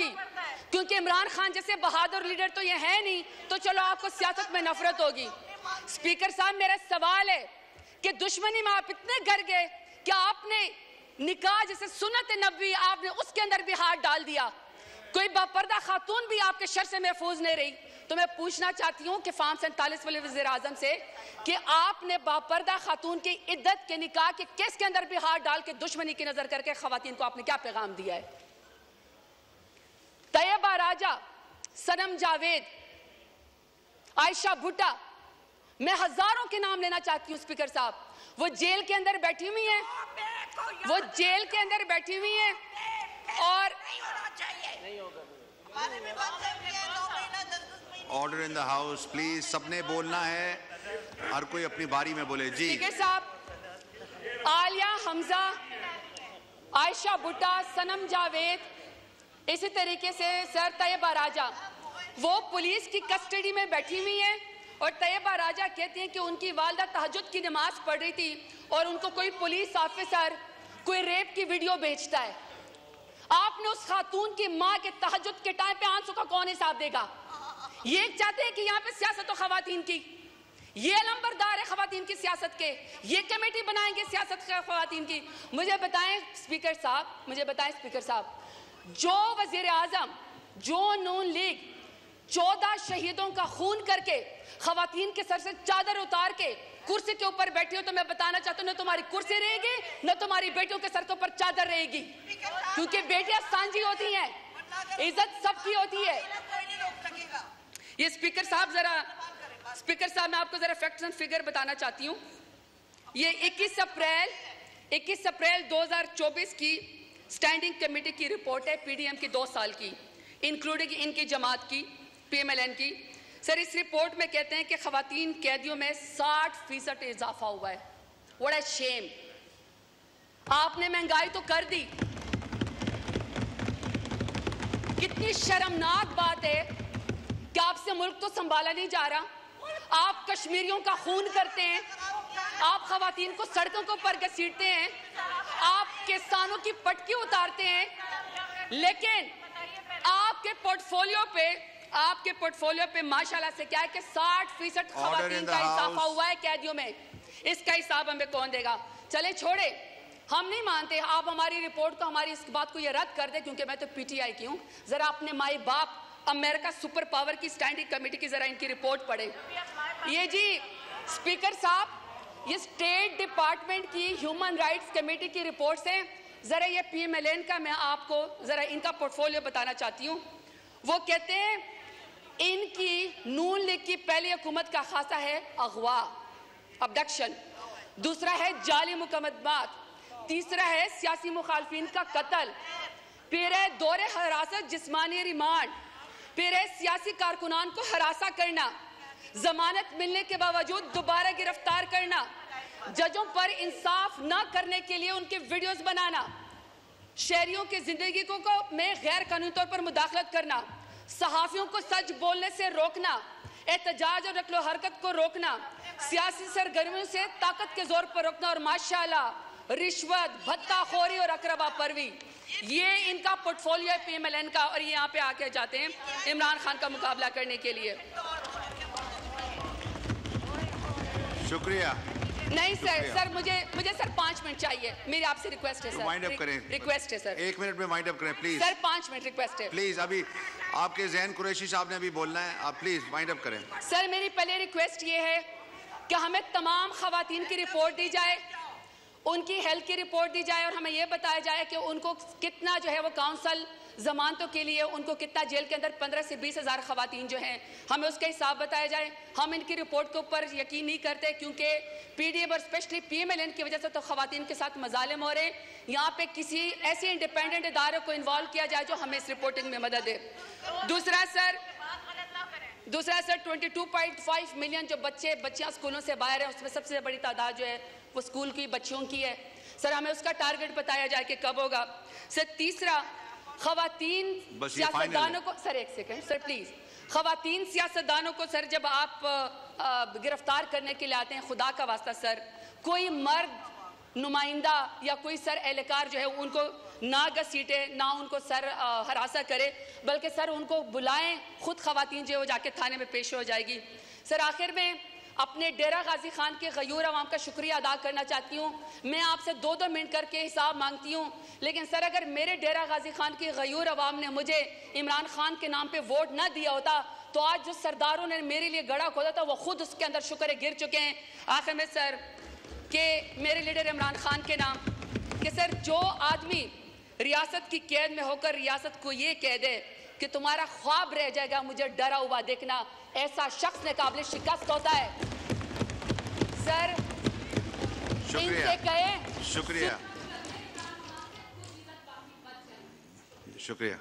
होगी, क्योंकि इमरान खान जैसे बहादुर लीडर तो ये है नहीं, तो चलो आपको सियासत में नफरत होगी। स्पीकर साहब, मेरा सवाल है कि दुश्मनी में आप इतने गर गए कि आपने निकाह जैसे सुन्नत नबी आपने उसके अंदर भी हाथ डाल दिया। कोई बापर्दा खातून भी आपके शर से महफूज नहीं रही। तो मैं पूछना चाहती हूँ कि फार्म 47 वाले वज़ीर आज़म से कि आपने बापर्दा खातून की इद्दत के निकाह के केस के अंदर भी हाथ डाल के दुश्मनी की नजर करके खवातीन को आपने क्या पैगाम दिया है? तैयबा राजा, सनम जावेद, आयशा भुट्टा, मैं हजारों के नाम लेना चाहती हूँ स्पीकर साहब। वो जेल के अंदर बैठी हुई हैं, वो जेल के अंदर बैठी हुई हैं और order in the house please, सबने बोलना है, हर कोई अपनी बारी में बोले। जी स्पीकर साहब, आलिया हमजा, आयशा भुट्टा, सनम जावेद, इसी तरीके से सर तैयबा राजा, वो पुलिस की कस्टडी में बैठी हुई हैं और तैयबा राजा कहती हैं कि उनकी वालिदा तहज्जुद की नमाज पढ़ रही थी और उनको कोई पुलिस ऑफिसर कोई रेप की वीडियो भेजता है। आपने उस खातून की मां के तहज्जुद के टाइम पे आंसू का कौन हिसाब देगा? ये चाहते हैं कि यहाँ पे सियासत हो खवातीन की, ये लंबरदार है खवातीन की सियासत के, ये कमेटी बनाएंगे सियासत खवातीन की। मुझे बताएं स्पीकर साहब, मुझे बताएं स्पीकर साहब, जो वजीर आजम, जो नून लीग 14 शहीदों का खून करके खवातीन के सर से चादर उतार के कुर्सी के ऊपर बैठी हो, तो मैं बताना चाहता हूँ न तुम्हारी कुर्सी रहेगी न तुम्हारी बेटियों के सर के ऊपर चादर रहेगी, क्योंकि बेटियां सांझी होती हैं, इज्जत सबकी होती है। ये स्पीकर साहब, जरा स्पीकर साहब, मैं आपको जरा फैक्ट्स एंड फिगर बताना चाहती हूँ। ये 21 अप्रैल 2024 की स्टैंडिंग कमेटी की रिपोर्ट है, पीडीएम की 2 साल की, इंक्लूडिंग इनकी जमात की, पीएमएलएन की। सर, इस रिपोर्ट में कहते हैं कि खवातीन कैदियों में 60% इजाफा हुआ है। What a shame! आपने महंगाई तो कर दी, कितनी शर्मनाक बात है कि आपसे मुल्क तो संभाला नहीं जा रहा। आप कश्मीरियों का खून करते हैं, आप खवातीन को सड़कों के ऊपर घसीटते हैं, आप किसानों की पटकी उतारते हैं, लेकिन आपके पोर्टफोलियो पे माशाल्लाह से क्या है कि 60% खवातीन का इजाफा हुआ है कैदियों में। इसका हिसाब हमें कौन देगा? चले छोड़े, हम नहीं मानते। आप हमारी रिपोर्ट को, हमारी इस बात को ये रद्द कर दे, क्योंकि मैं तो पीटीआई की हूँ। जरा अपने माई बाप अमेरिका सुपर पावर की स्टैंडिंग कमेटी की जरा इनकी रिपोर्ट पढ़े। ये जी स्पीकर साहब, ये स्टेट डिपार्टमेंट की ह्यूमन राइट्स कमेटी की रिपोर्ट से जरा ये पीएमएलएन का मैं आपको जरा इनका पोर्टफोलियो बताना चाहती हूँ। वो कहते हैं इनकी नून लीग की पहली हुकूमत का खासा है अगवा, अबडक्शन, दूसरा है जाली मुकदमात, तीसरा है सियासी मुखालफिन का कत्ल, फिर है दौरे हरासत, जिस्मानी रिमांड, फिर है सियासी कारकुनान को हरासा करना, जमानत मिलने के बावजूद दोबारा गिरफ्तार करना, जजों पर इंसाफ न करने के लिए उनके वीडियोस बनाना, शहरियों की जिंदगी को में गैर कानूनी तौर पर मुदाखलत करना, सहाफियों को सच बोलने से रोकना, एहतजाज और नकलो हरकत को रोकना, सियासी सरगर्मियों से ताकत के जोर पर रोकना, और माशाल्लाह रिश्वत, भत्ताखोरी और अकरबा परवी, ये इनका पोर्टफोलियो है पीएमएलएन का। और ये यहाँ पे आके जाते हैं इमरान खान का मुकाबला करने के लिए। शुक्रिया। नहीं सर, मुझे सर 5 मिनट चाहिए, मेरी आपसे रिक्वेस्ट है सर। वाइंड अप करें, रिक्वेस्ट है सर, 1 मिनट में वाइंड अप करें प्लीज। सर 5 मिनट रिक्वेस्ट है प्लीज। अभी आपके ज़हन कुरैशी साहब ने अभी बोलना है, आप प्लीज वाइंड अप करें। सर, मेरी पहले रिक्वेस्ट ये है कि हमें तमाम खवातीन की रिपोर्ट दी जाए, उनकी हेल्थ की रिपोर्ट दी जाए, और हमें यह बताया जाए कि उनको कितना जो है वो काउंसिल जमानतों के लिए उनको कितना जेल के अंदर 15 से 20 हज़ार खवातीन जो हैं, हमें उसका हिसाब बताया जाए। हम इनकी रिपोर्ट के ऊपर यकीन नहीं करते, क्योंकि पीडीएम और स्पेशली पीएमएलएन की वजह से तो खवातीन के साथ मजालिम हो रहे हैं। यहाँ पे किसी ऐसे इंडिपेंडेंट इदारे को इन्वॉल्व किया जाए जो हमें इस रिपोर्टिंग में मदद दे। दूसरा सर 22.5 मिलियन जो बच्चियां स्कूलों से बाहर हैं, उसमें सबसे बड़ी तादाद जो है वो स्कूल की बच्चियों की है। सर, हमें उसका टारगेट बताया जाए कि कब होगा। सर, तीसरा, खवातीन सियासतदानों को, सर 1 सेकंड सर प्लीज, खवातीन सियासतदानों को सर जब आप गिरफ्तार करने के लिए आते हैं, खुदा का वास्ता सर कोई मर्द नुमाइंदा या कोई सर एहलकार जो है उनको ना घसीटे, ना उनको सर हरासा करे, बल्कि सर उनको बुलाएं, खुद खवातीन जो वो जाके थाने में पेश हो जाएगी। सर आखिर में अपने डेरा गाजी खान के गयूर अवाम का शुक्रिया अदा करना चाहती हूँ। मैं आपसे 2-2 मिनट करके हिसाब मांगती हूँ, लेकिन सर अगर मेरे डेरा गाजी खान की गयूर अवाम ने मुझे इमरान खान के नाम पे वोट ना दिया होता तो आज जो सरदारों ने मेरे लिए गड़ा खोदा था वो खुद उसके अंदर शुक्र गिर चुके हैं। आखिर में सर कि मेरे लीडर इमरान खान के नाम कि सर जो आदमी रियासत की कैद में होकर रियासत को ये कह दे कि तुम्हारा ख्वाब रह जाएगा मुझे डरा हुआ देखना, ऐसा शख्स ने काबिल शिकस्त होता है। सर इनसे कहे शुक्रिया शुक्रिया।